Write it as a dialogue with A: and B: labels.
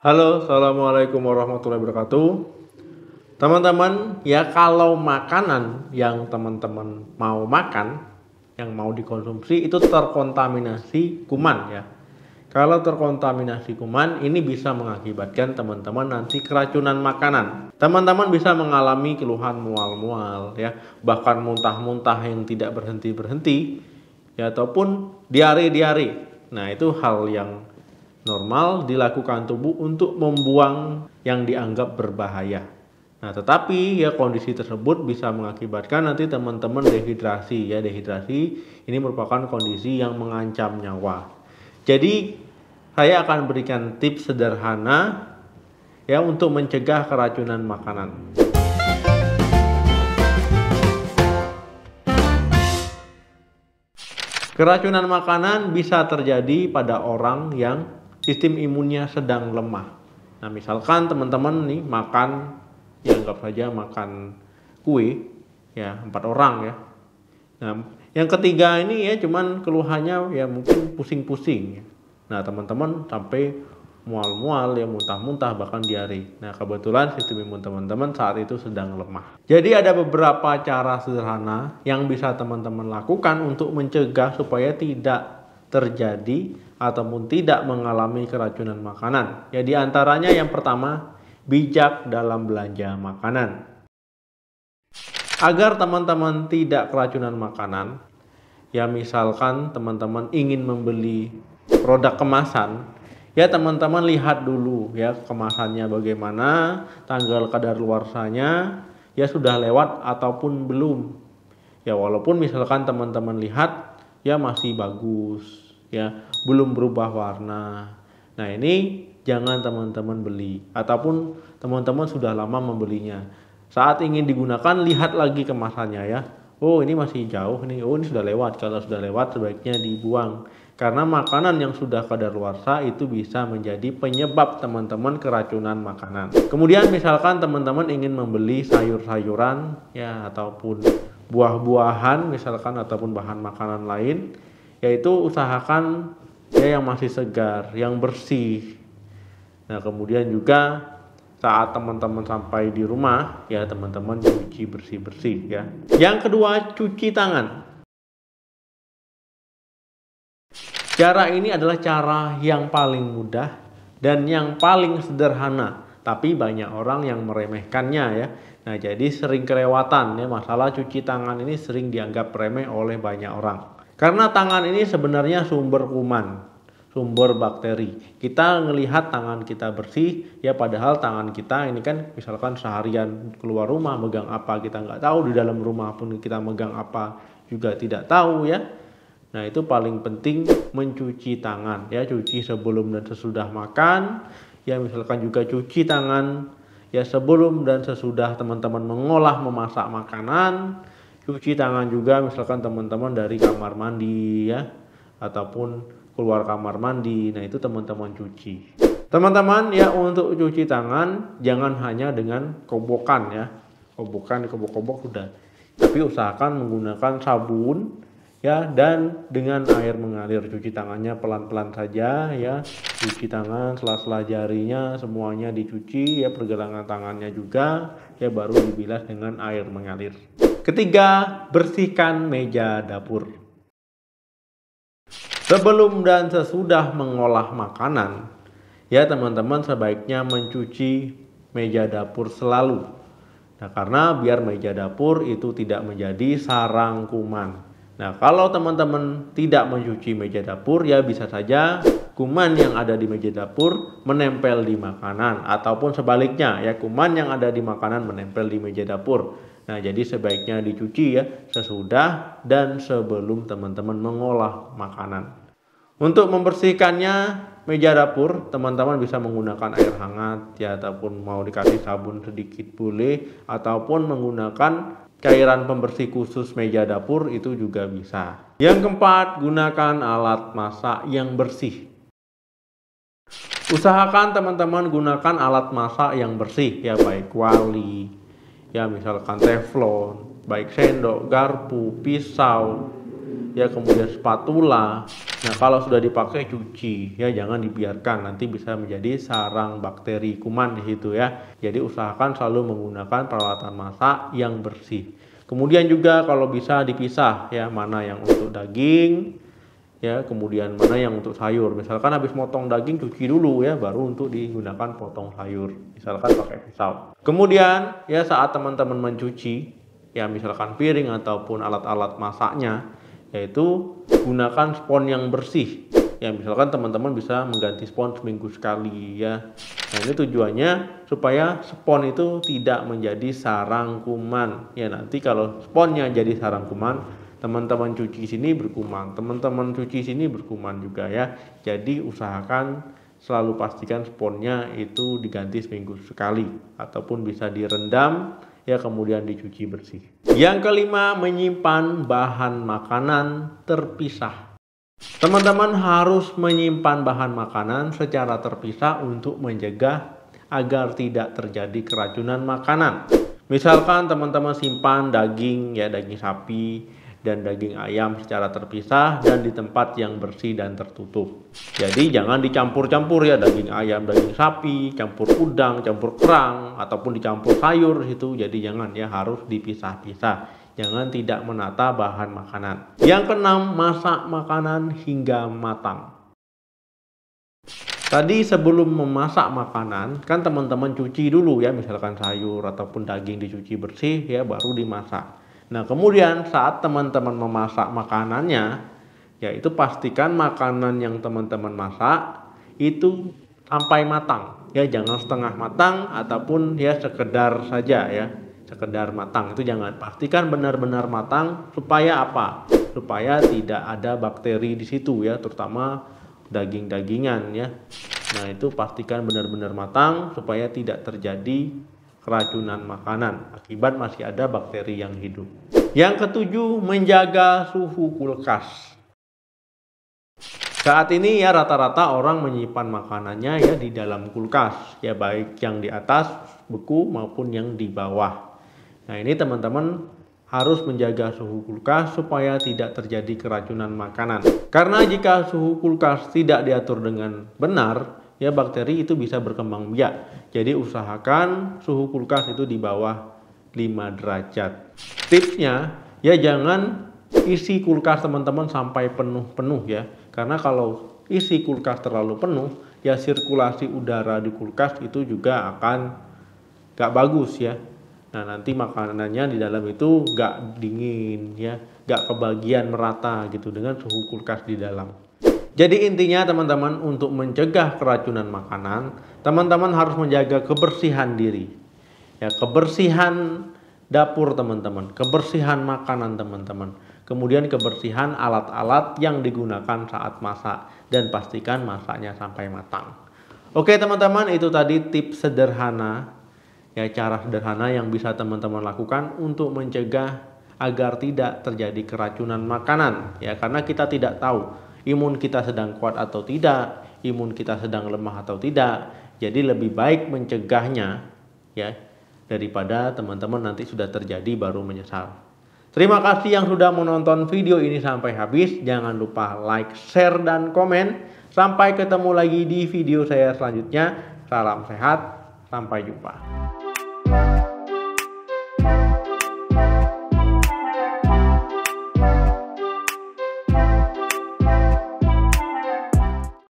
A: Halo, assalamualaikum warahmatullahi wabarakatuh. Teman-teman, ya kalau makanan yang teman-teman mau makan, yang mau dikonsumsi itu terkontaminasi kuman ya. Kalau terkontaminasi kuman, ini bisa mengakibatkan teman-teman nanti keracunan makanan. Teman-teman bisa mengalami keluhan mual-mual ya, bahkan muntah-muntah yang tidak berhenti-berhenti, ya ataupun diare-diare. Nah, itu hal yang normal dilakukan tubuh untuk membuang yang dianggap berbahaya. Nah, tetapi ya kondisi tersebut bisa mengakibatkan nanti teman-teman dehidrasi ya. Dehidrasi ini merupakan kondisi yang mengancam nyawa. Jadi, saya akan berikan tips sederhana ya untuk mencegah keracunan makanan. Keracunan makanan bisa terjadi pada orang yang sistem imunnya sedang lemah. Nah, misalkan teman-teman nih makan, ya anggap saja makan kue, ya 4 orang ya. Nah, yang ketiga ini ya cuman keluhannya ya mungkin pusing-pusing. Nah, teman-teman sampai mual-mual ya, muntah-muntah, bahkan diare. Nah, kebetulan sistem imun teman-teman saat itu sedang lemah. Jadi ada beberapa cara sederhana yang bisa teman-teman lakukan untuk mencegah supaya tidak terjadi ataupun tidak mengalami keracunan makanan. Ya, di antaranya yang pertama, bijak dalam belanja makanan. Agar teman-teman tidak keracunan makanan, ya misalkan teman-teman ingin membeli produk kemasan, ya teman-teman lihat dulu ya kemasannya bagaimana, tanggal kadaluarsanya ya sudah lewat ataupun belum. Ya walaupun misalkan teman-teman lihat ya masih bagus, ya belum berubah warna. Nah, ini jangan teman-teman beli ataupun teman-teman sudah lama membelinya. Saat ingin digunakan lihat lagi kemasannya ya. Oh, ini masih jauh nih. Oh, ini sudah lewat. Kalau sudah lewat sebaiknya dibuang. Karena makanan yang sudah kadaluarsa itu bisa menjadi penyebab teman-teman keracunan makanan. Kemudian misalkan teman-teman ingin membeli sayur-sayuran ya ataupun buah-buahan misalkan ataupun bahan makanan lain, yaitu usahakan ya yang masih segar, yang bersih. Nah, kemudian juga saat teman-teman sampai di rumah ya teman-teman cuci bersih-bersih ya. Yang kedua, cuci tangan. Cara ini adalah cara yang paling mudah dan yang paling sederhana, tapi banyak orang yang meremehkannya ya. Nah, jadi sering kelewatan ya, masalah cuci tangan ini sering dianggap remeh oleh banyak orang. Karena tangan ini sebenarnya sumber kuman, sumber bakteri. Kita ngelihat tangan kita bersih ya, padahal tangan kita ini kan misalkan seharian keluar rumah megang apa kita nggak tahu, di dalam rumah pun kita megang apa juga tidak tahu ya. Nah, itu paling penting mencuci tangan ya, cuci sebelum dan sesudah makan ya, misalkan juga cuci tangan ya sebelum dan sesudah teman-teman mengolah memasak makanan. Cuci tangan juga misalkan teman-teman dari kamar mandi ya ataupun keluar kamar mandi. Nah, itu teman-teman cuci. Teman-teman ya, untuk cuci tangan jangan hanya dengan kobokan ya. Kobokan, kobok-kobok sudah. Tapi usahakan menggunakan sabun ya, dan dengan air mengalir. Cuci tangannya pelan-pelan saja ya. Cuci tangan sela-sela jarinya semuanya dicuci ya, pergelangan tangannya juga ya, baru dibilas dengan air mengalir. Ketiga, bersihkan meja dapur. Sebelum dan sesudah mengolah makanan ya, teman-teman sebaiknya mencuci meja dapur selalu. Nah, karena biar meja dapur itu tidak menjadi sarang kuman. Nah, kalau teman-teman tidak mencuci meja dapur ya bisa saja kuman yang ada di meja dapur menempel di makanan, ataupun sebaliknya ya, kuman yang ada di makanan menempel di meja dapur. Nah, jadi sebaiknya dicuci ya sesudah dan sebelum teman-teman mengolah makanan. Untuk membersihkannya meja dapur, teman-teman bisa menggunakan air hangat ya, ataupun mau dikasih sabun sedikit boleh, ataupun menggunakan cairan pembersih khusus meja dapur itu juga bisa. Yang keempat, gunakan alat masak yang bersih. Usahakan teman-teman gunakan alat masak yang bersih ya, baik kuali ya, misalkan teflon, baik sendok, garpu, pisau ya, kemudian spatula Nah, kalau sudah dipakai cuci ya, jangan dibiarkan, nanti bisa menjadi sarang bakteri kuman di situ ya. Jadi usahakan selalu menggunakan peralatan masak yang bersih. Kemudian juga kalau bisa dipisah ya, mana yang untuk daging ya, kemudian mana yang untuk sayur. Misalkan habis motong daging cuci dulu ya, baru untuk digunakan potong sayur. Misalkan pakai pisau. Kemudian ya, saat teman-teman mencuci ya, misalkan piring ataupun alat-alat masaknya, yaitu gunakan spons yang bersih ya. Misalkan teman-teman bisa mengganti spons seminggu sekali ya. Nah, ini tujuannya supaya spons itu tidak menjadi sarang kuman ya. Nanti kalau sponsnya jadi sarang kuman, teman-teman cuci sini berkuman, teman-teman cuci sini berkuman juga ya. Jadi usahakan selalu pastikan sponsnya itu diganti seminggu sekali, ataupun bisa direndam ya, kemudian dicuci bersih. Yang kelima, menyimpan bahan makanan terpisah. Teman-teman harus menyimpan bahan makanan secara terpisah untuk mencegah agar tidak terjadi keracunan makanan. Misalkan teman-teman simpan daging ya, daging sapi dan daging ayam secara terpisah dan di tempat yang bersih dan tertutup. Jadi jangan dicampur-campur ya, daging ayam, daging sapi, campur udang, campur kerang, ataupun dicampur sayur itu. Jadi jangan ya, harus dipisah-pisah. Jangan tidak menata bahan makanan. Yang keenam, masak makanan hingga matang. Tadi sebelum memasak makanan kan teman-teman cuci dulu ya, misalkan sayur ataupun daging dicuci bersih ya, baru dimasak. Nah, kemudian saat teman-teman memasak makanannya, yaitu pastikan makanan yang teman-teman masak itu sampai matang. Ya, jangan setengah matang ataupun ya sekedar saja ya, sekedar matang. Itu jangan, pastikan benar-benar matang. Supaya apa? Supaya tidak ada bakteri di situ ya, terutama daging-dagingan ya. Nah, itu pastikan benar-benar matang supaya tidak terjadi keracunan makanan akibat masih ada bakteri yang hidup. Yang ketujuh, menjaga suhu kulkas. Saat ini ya, rata-rata orang menyimpan makanannya ya di dalam kulkas ya, baik yang di atas beku maupun yang di bawah. Nah, ini teman-teman harus menjaga suhu kulkas supaya tidak terjadi keracunan makanan. Karena jika suhu kulkas tidak diatur dengan benar ya, bakteri itu bisa berkembang biak. Jadi usahakan suhu kulkas itu di bawah 5 derajat. Tipsnya ya, jangan isi kulkas teman-teman sampai penuh-penuh ya. Karena kalau isi kulkas terlalu penuh ya, sirkulasi udara di kulkas itu juga akan gak bagus ya. Nah, nanti makanannya di dalam itu gak dingin ya, gak kebagian merata gitu dengan suhu kulkas di dalam. Jadi intinya teman-teman, untuk mencegah keracunan makanan, teman-teman harus menjaga kebersihan diri. Ya, kebersihan dapur teman-teman, kebersihan makanan teman-teman, kemudian kebersihan alat-alat yang digunakan saat masak, dan pastikan masaknya sampai matang. Oke teman-teman, itu tadi tips sederhana ya, cara sederhana yang bisa teman-teman lakukan untuk mencegah agar tidak terjadi keracunan makanan ya, karena kita tidak tahu imun kita sedang kuat atau tidak, imun kita sedang lemah atau tidak. Jadi lebih baik mencegahnya ya, daripada teman-teman nanti sudah terjadi baru menyesal. Terima kasih yang sudah menonton video ini sampai habis. Jangan lupa like, share, dan komen. Sampai ketemu lagi di video saya selanjutnya. Salam sehat, sampai jumpa.